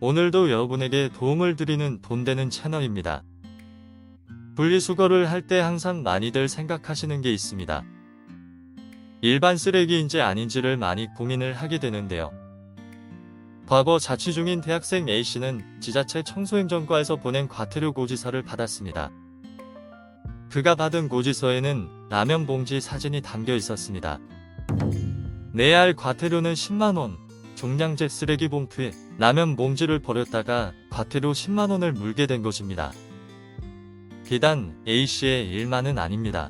오늘도 여러분에게 도움을 드리는 돈 되는 채널입니다. 분리수거를 할 때 항상 많이들 생각하시는 게 있습니다. 일반 쓰레기인지 아닌지를 많이 고민을 하게 되는데요. 과거 자취 중인 대학생 A씨는 지자체 청소행정과에서 보낸 과태료 고지서를 받았습니다. 그가 받은 고지서에는 라면 봉지 사진이 담겨 있었습니다. 내야 할 과태료는 10만원, 종량제 쓰레기 봉투에 라면 봉지를 버렸다가 과태료 10만원을 물게 된 것입니다. 비단 A씨의 일만은 아닙니다.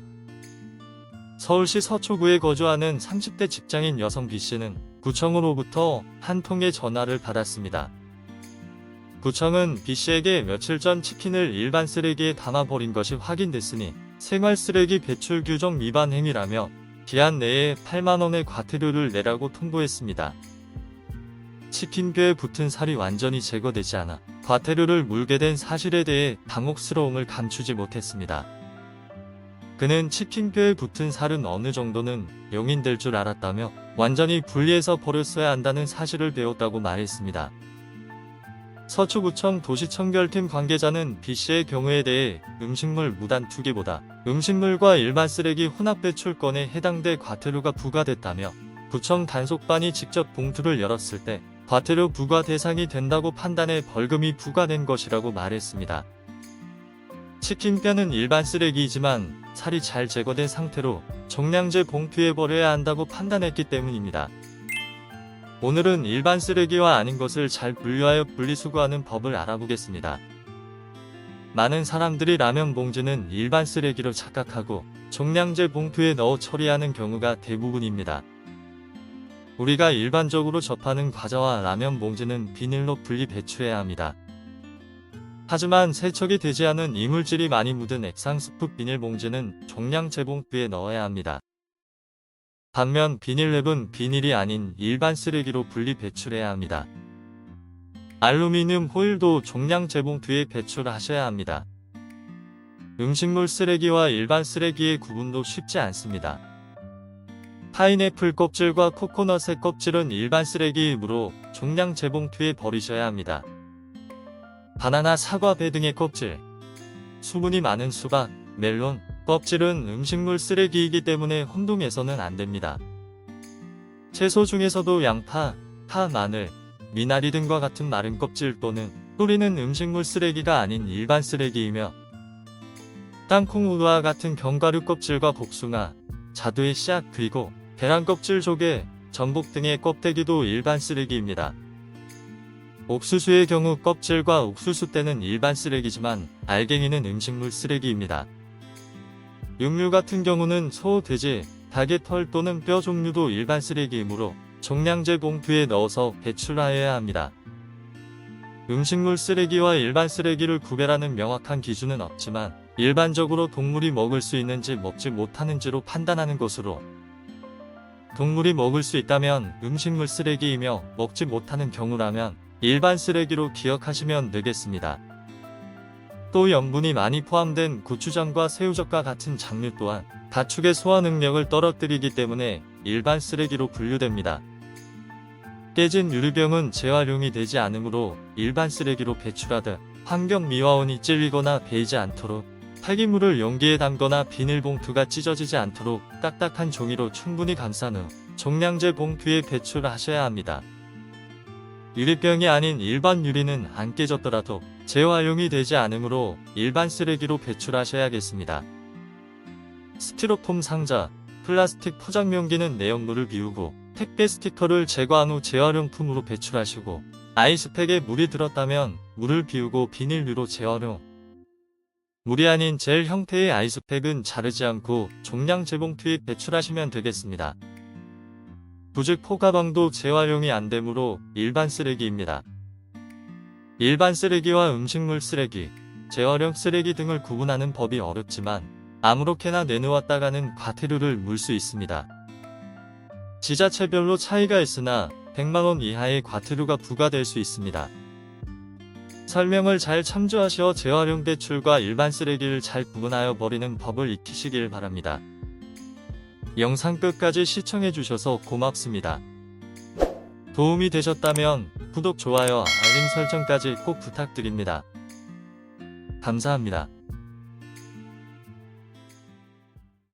서울시 서초구에 거주하는 30대 직장인 여성 B씨는 구청으로부터 한 통의 전화를 받았습니다. 구청은 B씨에게 며칠 전 치킨을 일반 쓰레기에 담아버린 것이 확인됐으니 생활쓰레기 배출 규정 위반 행위라며 기한 내에 8만원의 과태료를 내라고 통보했습니다. 치킨뼈에 붙은 살이 완전히 제거되지 않아 과태료를 물게 된 사실에 대해 당혹스러움을 감추지 못했습니다. 그는 치킨뼈에 붙은 살은 어느 정도는 용인될 줄 알았다며 완전히 분리해서 버렸어야 한다는 사실을 배웠다고 말했습니다. 서초구청 도시청결팀 관계자는 B씨의 경우에 대해 음식물 무단 투기보다 음식물과 일반 쓰레기 혼합 배출권에 해당돼 과태료가 부과됐다며 구청 단속반이 직접 봉투를 열었을 때 과태료 부과 대상이 된다고 판단해 벌금이 부과된 것이라고 말했습니다. 치킨뼈는 일반 쓰레기이지만 살이 잘 제거된 상태로 종량제 봉투에 버려야 한다고 판단했기 때문입니다. 오늘은 일반 쓰레기와 아닌 것을 잘 분류하여 분리수거하는 법을 알아보겠습니다. 많은 사람들이 라면 봉지는 일반 쓰레기로 착각하고 종량제 봉투에 넣어 처리하는 경우가 대부분입니다. 우리가 일반적으로 접하는 과자와 라면 봉지는 비닐로 분리 배출해야 합니다. 하지만 세척이 되지 않은 이물질이 많이 묻은 액상스프 비닐봉지는 종량제 봉투에 넣어야 합니다. 반면 비닐랩은 비닐이 아닌 일반 쓰레기로 분리 배출해야 합니다. 알루미늄 호일도 종량제 봉투에 배출하셔야 합니다. 음식물 쓰레기와 일반 쓰레기의 구분도 쉽지 않습니다. 파인애플 껍질과 코코넛의 껍질은 일반 쓰레기이므로 종량제 봉투에 버리셔야 합니다. 바나나, 사과, 배 등의 껍질, 수분이 많은 수박, 멜론, 껍질은 음식물 쓰레기이기 때문에 혼동해서는 안됩니다. 채소 중에서도 양파, 파, 마늘, 미나리 등과 같은 마른 껍질 또는 뿌리는 음식물 쓰레기가 아닌 일반 쓰레기이며 땅콩, 우루와 같은 견과류 껍질과 복숭아, 자두의 씨앗 그리고 계란 껍질, 조개, 전복 등의 껍데기도 일반 쓰레기입니다. 옥수수의 경우 껍질과 옥수수대는 일반 쓰레기지만 알갱이는 음식물 쓰레기입니다. 육류 같은 경우는 소, 돼지, 닭의 털 또는 뼈 종류도 일반 쓰레기이므로 종량제 봉투에 넣어서 배출하여야 합니다. 음식물 쓰레기와 일반 쓰레기를 구별하는 명확한 기준은 없지만 일반적으로 동물이 먹을 수 있는지 먹지 못하는지로 판단하는 것으로 동물이 먹을 수 있다면 음식물 쓰레기이며 먹지 못하는 경우라면 일반 쓰레기로 기억하시면 되겠습니다. 또 염분이 많이 포함된 고추장과 새우젓과 같은 장류 또한 가축의 소화 능력을 떨어뜨리기 때문에 일반 쓰레기로 분류됩니다. 깨진 유리병은 재활용이 되지 않으므로 일반 쓰레기로 배출하듯 환경미화원이 찔리거나 베이지 않도록 폐기물을 용기에 담거나 비닐봉투가 찢어지지 않도록 딱딱한 종이로 충분히 감싼 후 종량제 봉투에 배출하셔야 합니다. 유리병이 아닌 일반 유리는 안 깨졌더라도 재활용이 되지 않으므로 일반 쓰레기로 배출하셔야겠습니다. 스티로폼 상자, 플라스틱 포장용기는 내용물을 비우고 택배 스티커를 제거한 후 재활용품으로 배출하시고 아이스팩에 물이 들었다면 물을 비우고 비닐류로 재활용. 물이 아닌 젤 형태의 아이스팩은 자르지 않고 종량제 봉투에 배출하시면 되겠습니다. 부직 포가방도 재활용이 안되므로 일반 쓰레기입니다. 일반 쓰레기와 음식물 쓰레기, 재활용 쓰레기 등을 구분하는 법이 어렵지만 아무렇게나 내놓았다가는 과태료를 물 수 있습니다. 지자체별로 차이가 있으나 100만원 이하의 과태료가 부과될 수 있습니다. 설명을 잘 참조하시어 재활용 배출과 일반 쓰레기를 잘 구분하여 버리는 법을 익히시길 바랍니다. 영상 끝까지 시청해주셔서 고맙습니다. 도움이 되셨다면 구독, 좋아요, 알림 설정까지 꼭 부탁드립니다. 감사합니다.